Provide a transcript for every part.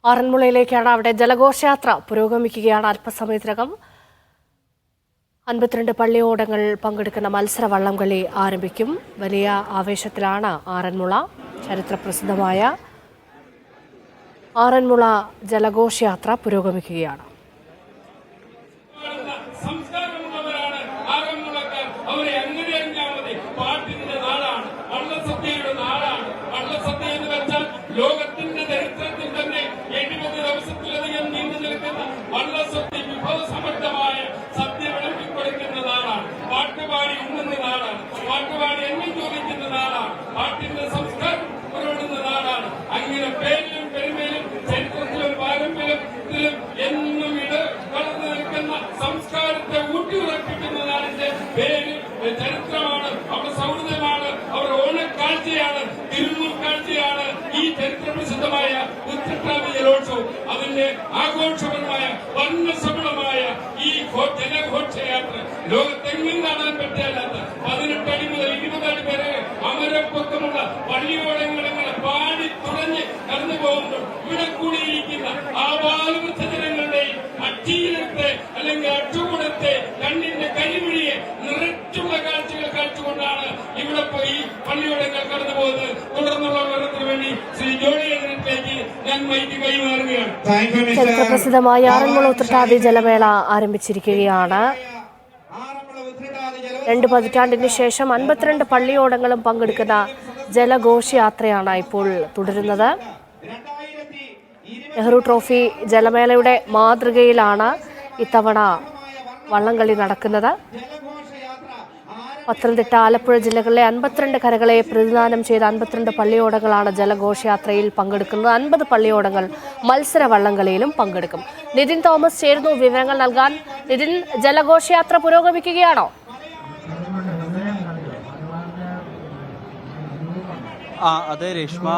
ആറന്മുളയിലേക്കാണ്. അവിടെ ജലഘോഷയാത്ര പുരോഗമിക്കുകയാണ്. അല്പസമയത്തിനകം 52 പള്ളിയോടങ്ങൾ പങ്കെടുക്കുന്ന മത്സര വള്ളംകളി ആരംഭിക്കും. വലിയ ആവേശത്തിലാണ് ആറന്മുള. ചരിത്രപ്രസിദ്ധമായ ആറന്മുള ജലഘോഷയാത്ര പുരോഗമിക്കുകയാണ്. ലോകത്തിന്റെ ചരിത്രത്തിൽ തന്നെ 70 ദിവസത്തിലധികം നീണ്ടു നിൽക്കുന്ന വള്ളസദ്യ വിഭവസമൃദ്ധമായ സദ്യ വിളമ്പിക്കൊടുക്കുന്ന നാടാണ്. പാട്ടുപാടി ഉണ്ണുന്ന നാടാണ്. പാട്ടുപാടി എണ്ണം ചോദിക്കുന്ന നാടാണ്. പാട്ടിന്റെ സംസ്കാരം പുറപ്പെടുന്ന നാടാണ്. അങ്ങനെ പേരിലും പെരുമയിലും ചരിത്രത്തിലും പാരമ്പര്യത്തിലും എന്നും വളർന്നു നിൽക്കുന്ന സംസ്കാരത്തെ ഊട്ടിയുറപ്പിക്കുന്ന നാടിന്റെ പേര് ചരിത്രമാണ്. അവിടെ സൗഹൃദമാണ്. അവർ ഓണക്കാഴ്ചയാണ്, തിരുമുൽ കാഴ്ചയാണ് ഈ ചരിത്രപ്രസിദ്ധമായ ഉത്രട്ടാതി ജലോത്സവം. അതിന്റെ ആഘോഷപരമായ വർണ്ണസഫലമായ ഈ ജലഘോഷയാത്ര ലോകത്തെങ്ങും കാണാൻ പറ്റാത്ത 18 അടി മുതൽ 20 അടി വരെ അമരപ്പൊക്കമുള്ള പള്ളിയോടങ്ങളെ പാടി തുറഞ്ഞ് കടന്നു പോകുമ്പോൾ ഇവിടെ കൂടിയിരിക്കുന്ന ആപാലവൃദ്ധജനങ്ങളുടെയും അക്ഷീരത്തെ അല്ലെങ്കിൽ അച്ചുകൂടത്തെ കണ്ണിന്റെ കരിമിഴിയെ നിറച്ചുള്ള കാഴ്ചകൾ കാഴ്ചകൊണ്ടാണ് ഇവിടെ പോയി പള്ളിയോടങ്ങൾ കടന്നു പോകുന്നത്. തുടർന്നുള്ള വിവരത്തിന് വേണ്ടി ശ്രീ ജോണിയിലേക്ക് ഞാൻ മൈക്ക് കൈമാറുകയാണ്. ചരിത്രപ്രസിദ്ധമായ ആറന്മുള ഉത്രട്ടാതി ജലമേള ആരംഭിച്ചിരിക്കുകയാണ്. 2 പതിറ്റാണ്ടിന് ശേഷം 52 പള്ളിയോടങ്ങളും പങ്കെടുക്കുന്ന ജലഘോഷയാത്രയാണ് ഇപ്പോൾ തുടരുന്നത്. നെഹ്റു ട്രോഫി ജലമേളയുടെ മാതൃകയിലാണ് ഇത്തവണ വള്ളംകളി നടക്കുന്നത്. പത്തനംതിട്ട, ആലപ്പുഴ ജില്ലകളിലെ 52 കരകളെ പ്രതിദാനം ചെയ്ത 52 പള്ളിയോടങ്ങളാണ് ജലഘോഷയാത്രയിൽ പങ്കെടുക്കുന്നത്. 50 പള്ളിയോടങ്ങൾ മത്സര വള്ളംകളിയിലും പങ്കെടുക്കും. നിതിൻ തോമസ് ചേരുന്നു വിവരങ്ങൾ നൽകാൻ. നിതിൻ, ജലഘോഷയാത്ര പുരോഗമിക്കുകയാണോ? അതെ രേഷ്മ,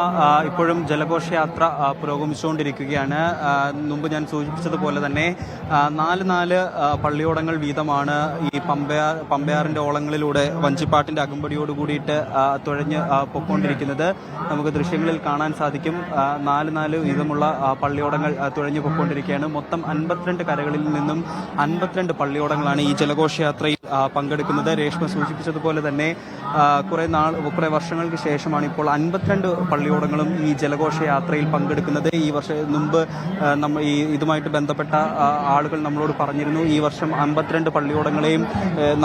ഇപ്പോഴും ജലഘോഷയാത്ര പുരോഗമിച്ചുകൊണ്ടിരിക്കുകയാണ്. മുമ്പ് ഞാൻ സൂചിപ്പിച്ചതുപോലെ തന്നെ 4 പള്ളിയോടങ്ങൾ വീതമാണ് ഈ പമ്പയാറിന്റെ ഓളങ്ങളിലൂടെ വഞ്ചിപ്പാട്ടിന്റെ അകമ്പടിയോട് കൂടിയിട്ട് തുഴഞ്ഞ് പൊക്കോണ്ടിരിക്കുന്നത്. നമുക്ക് ദൃശ്യങ്ങളിൽ കാണാൻ സാധിക്കും. 4 വീതമുള്ള പള്ളിയോടങ്ങൾ തുഴഞ്ഞു പൊക്കോണ്ടിരിക്കുകയാണ്. മൊത്തം 52 കരകളിൽ നിന്നും 52 പള്ളിയോടങ്ങളാണ് ഈ ജലഘോഷയാത്രയിൽ പങ്കെടുക്കുന്നത്. രേഷ്മ സൂചിപ്പിച്ചതുപോലെ തന്നെ കുറെ വർഷങ്ങൾക്ക് ശേഷമാണ് ഇപ്പോൾ 52 പള്ളിയോടങ്ങളും ഈ ജലഘോഷയാത്രയിൽ പങ്കെടുക്കുന്നത്. ഈ മുമ്പ് നമ്മൾ ഇതുമായിട്ട് ബന്ധപ്പെട്ട ആളുകൾ നമ്മളോട് പറഞ്ഞിരുന്നു, ഈ വർഷം 52 പള്ളിയോടങ്ങളെയും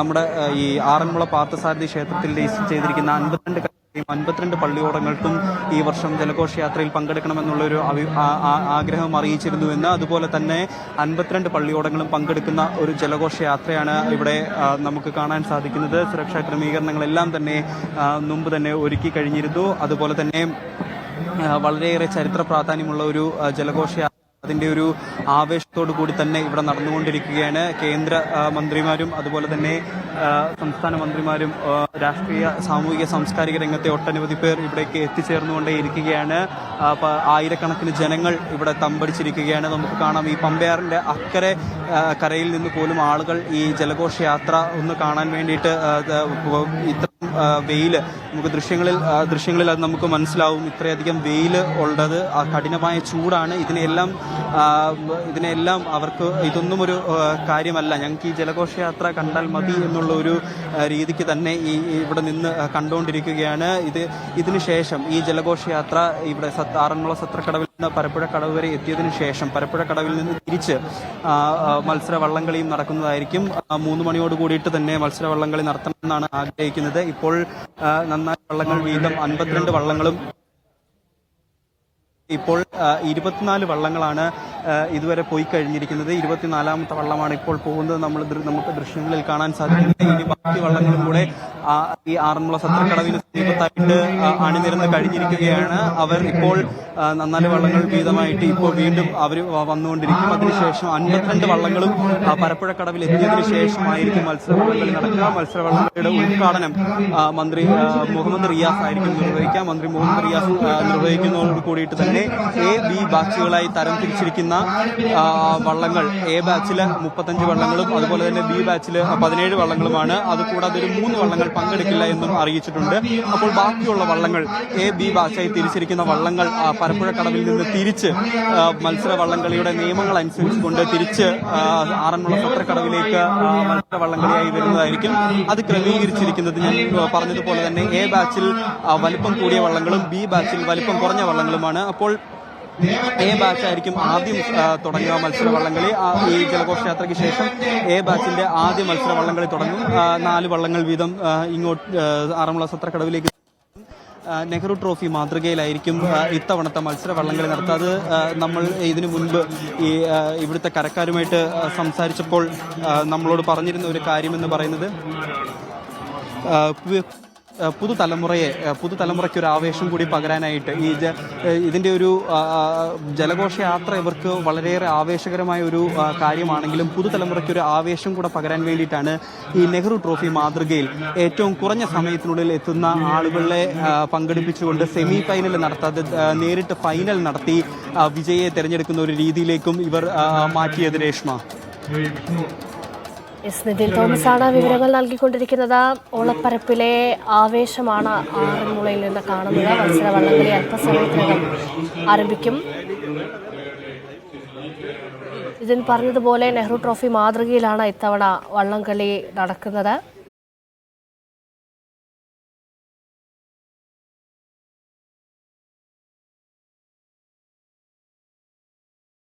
നമ്മുടെ ഈ ആറന്മുള പാർത്ഥസാരഥി ക്ഷേത്രത്തിൽ രജിസ്റ്റർ ചെയ്തിരിക്കുന്ന 52 പള്ളിയോടങ്ങൾക്കും ഈ വർഷം ജലഘോഷയാത്രയിൽ പങ്കെടുക്കണമെന്നുള്ളൊരു ആഗ്രഹം അറിയിച്ചിരുന്നുവെന്ന്. അതുപോലെ തന്നെ 52 പള്ളിയോടങ്ങളും പങ്കെടുക്കുന്ന ഒരു ജലഘോഷയാത്രയാണ് ഇവിടെ നമുക്ക് കാണാൻ സാധിക്കുന്നത്. സുരക്ഷാ ക്രമീകരണങ്ങളെല്ലാം തന്നെ മുമ്പ് തന്നെ ഒരുക്കി കഴിഞ്ഞിരുന്നു. അതുപോലെ തന്നെ വളരെയേറെ ചരിത്ര പ്രാധാന്യമുള്ള ഒരു ജലഘോഷയാത്ര അതിന്റെ ഒരു ആവേശത്തോടു കൂടി തന്നെ ഇവിടെ നടന്നുകൊണ്ടിരിക്കുകയാണ്. കേന്ദ്ര മന്ത്രിമാരും അതുപോലെ തന്നെ സംസ്ഥാന മന്ത്രിമാരും രാഷ്ട്രീയ, സാമൂഹിക, സാംസ്കാരിക രംഗത്തെ ഒട്ടനവധി പേർ ഇവിടേക്ക് എത്തിച്ചേർന്നുകൊണ്ടേയിരിക്കുകയാണ്. ആയിരക്കണക്കിന് ജനങ്ങൾ ഇവിടെ തമ്പടിച്ചിരിക്കുകയാണ്. നമുക്ക് കാണാം, ഈ പമ്പയാറിന്റെ അക്കരെ കരയിൽ നിന്ന് പോലും ആളുകൾ ഈ ജലഘോഷയാത്ര ഒന്ന് കാണാൻ വേണ്ടിയിട്ട് ഇത്ര വെയില് നമുക്ക് ദൃശ്യങ്ങളിൽ അത് നമുക്ക് മനസ്സിലാവും. ഇത്രയധികം വെയില് ഉള്ളത്, കഠിനമായ ചൂടാണ്. ഇതിനെല്ലാം അവർക്ക് ഇതൊന്നും ഒരു കാര്യമല്ല. ഞങ്ങൾക്ക് ഈ ജലഘോഷയാത്ര കണ്ടാൽ മതി എന്നുള്ള ഒരു രീതിക്ക് തന്നെ ഇവിടെ നിന്ന് കണ്ടുകൊണ്ടിരിക്കുകയാണ്. ഇതിനു ശേഷം ഈ ജലഘോഷയാത്ര ഇവിടെ ആറന്മുള സത്രക്കടവിൽ നിന്ന് പരപ്പുഴ കടവ് വരെ എത്തിയതിനു ശേഷം പരപ്പുഴ കടവിൽ നിന്ന് തിരിച്ച് മത്സര വള്ളംകളിയും നടക്കുന്നതായിരിക്കും. 3 മണിയോട് കൂടിയിട്ട് തന്നെ മത്സര വള്ളംകളി നടത്തണമെന്നാണ് ആഗ്രഹിക്കുന്നത്. ഇപ്പോൾ 4 വള്ളങ്ങൾ വീതം 52 വള്ളങ്ങളും ഇപ്പോൾ 24 വള്ളങ്ങളാണ് ഇതുവരെ പോയി കഴിഞ്ഞിരിക്കുന്നത്. 24ാമത്തെ വള്ളമാണ് ഇപ്പോൾ പോകുന്നത്. നമുക്ക് ദൃശ്യങ്ങളിൽ കാണാൻ സാധിക്കുന്നത്. ഇനി ബാക്കി വള്ളങ്ങളും കൂടെ ഈ ആറന്മുള സത്രക്കടവിന് സമീപത്തായിട്ട് അണിനിരന്ന് കഴിഞ്ഞിരിക്കുകയാണ്. അവർ ഇപ്പോൾ 4 വള്ളങ്ങൾ വീതമായിട്ട് ഇപ്പോൾ വീണ്ടും അവർ വന്നുകൊണ്ടിരിക്കും. അതിനുശേഷം 52 വള്ളങ്ങളും പരപ്പുഴ കടവിൽ എത്തിയതിനു ശേഷമായിരിക്കും മത്സരവള്ളംകളി നടക്കുക. മത്സരവള്ളംകളിയുടെ ഉദ്ഘാടനം മന്ത്രി മുഹമ്മദ് റിയാസ് ആയിരിക്കും നിർവഹിക്കുക. മന്ത്രി മുഹമ്മദ് റിയാസ് നിർവഹിക്കുന്നതോട് കൂടിയിട്ട് തന്നെ A, B ബാച്ചുകളായി തരം തിരിച്ചിരിക്കുന്ന തിരിച്ചിരിക്കുന്ന വള്ളങ്ങൾ എ ബാച്ചിൽ 35 വള്ളങ്ങളും അതുപോലെ തന്നെ ബി ബാച്ചിൽ 17 വള്ളങ്ങളുമാണ്. അതുകൂടാതെ ഒരു 3 വള്ളങ്ങൾ പങ്കെടുക്കില്ല എന്നും അറിയിച്ചിട്ടുണ്ട്. അപ്പോൾ ബാക്കിയുള്ള വള്ളങ്ങൾ എ ബി ബാച്ചായി തിരിച്ചിരിക്കുന്ന വള്ളങ്ങൾ പരപ്പുഴക്കടവിൽ നിന്ന് തിരിച്ച് മത്സര വള്ളംകളിയുടെ നിയമങ്ങൾ അനുസരിച്ചുകൊണ്ട് തിരിച്ച് ആറന്മുള സത്രക്കടവിലേക്ക് മത്സര വള്ളംകളിയായി വരുന്നതായിരിക്കും. അത് ക്രമീകരിച്ചിരിക്കുന്നത് ഞാൻ പറഞ്ഞതുപോലെ തന്നെ എ ബാച്ചിൽ വലിപ്പം കൂടിയ വള്ളങ്ങളും ബി ബാച്ചിൽ വലിപ്പം കുറഞ്ഞ വള്ളങ്ങളുമാണ്. അപ്പോൾ എ ബാച്ചായിരിക്കും ആദ്യം തുടങ്ങുക മത്സര വള്ളംകളി. ഈ ജലഘോഷയാത്രയ്ക്ക് ശേഷം എ ബാച്ചിന്റെ ആദ്യ മത്സര വള്ളംകളി തുടങ്ങും. 4 വള്ളങ്ങൾ വീതം ഇങ്ങോട്ട് ആറന്മുള സത്രക്കടവിലേക്ക് നെഹ്റു ട്രോഫി മാതൃകയിലായിരിക്കും ഇത്തവണത്തെ മത്സര വള്ളംകളി നടത്തുക. അത് നമ്മൾ ഇതിനു മുൻപ് ഈ ഇവിടുത്തെ കരക്കാരുമായിട്ട് സംസാരിച്ചപ്പോൾ നമ്മളോട് പറഞ്ഞിരുന്ന ഒരു കാര്യമെന്ന് പറയുന്നത് പുതുതലമുറയ്ക്ക് ഒരു ആവേശം കൂടി പകരാനായിട്ട് ഇതിൻ്റെ ഒരു ജലഘോഷയാത്ര ഇവർക്ക് വളരെയേറെ ആവേശകരമായ ഒരു കാര്യമാണെങ്കിലും പുതുതലമുറയ്ക്ക് ഒരു ആവേശം കൂടെ പകരാൻ വേണ്ടിയിട്ടാണ് ഈ നെഹ്റു ട്രോഫി മാതൃകയിൽ ഏറ്റവും കുറഞ്ഞ സമയത്തിനുള്ളിൽ എത്തുന്ന ആളുകളെ പങ്കെടുപ്പിച്ചുകൊണ്ട് സെമി ഫൈനൽ നടത്താതെ നേരിട്ട് ഫൈനൽ നടത്തി വിജയിയെ തിരഞ്ഞെടുക്കുന്ന ഒരു രീതിയിലേക്കും ഇവർ മാറ്റിയത്. രേഷ്മ, നിതിൻ തോമസ് ആണ് വിവരങ്ങൾ നൽകിക്കൊണ്ടിരിക്കുന്നത്. ഓളപ്പരപ്പിലെ ആവേശമാണ് ആറന്മുളയിൽ നിന്ന് കാണുന്നത്. മത്സര വള്ളംകളി അല്പസമയത്തിനകം ആരംഭിക്കും. ഇതിന് പറഞ്ഞതുപോലെ നെഹ്റു ട്രോഫി മാതൃകയിലാണ് ഇത്തവണ വള്ളംകളി നടക്കുന്നത്.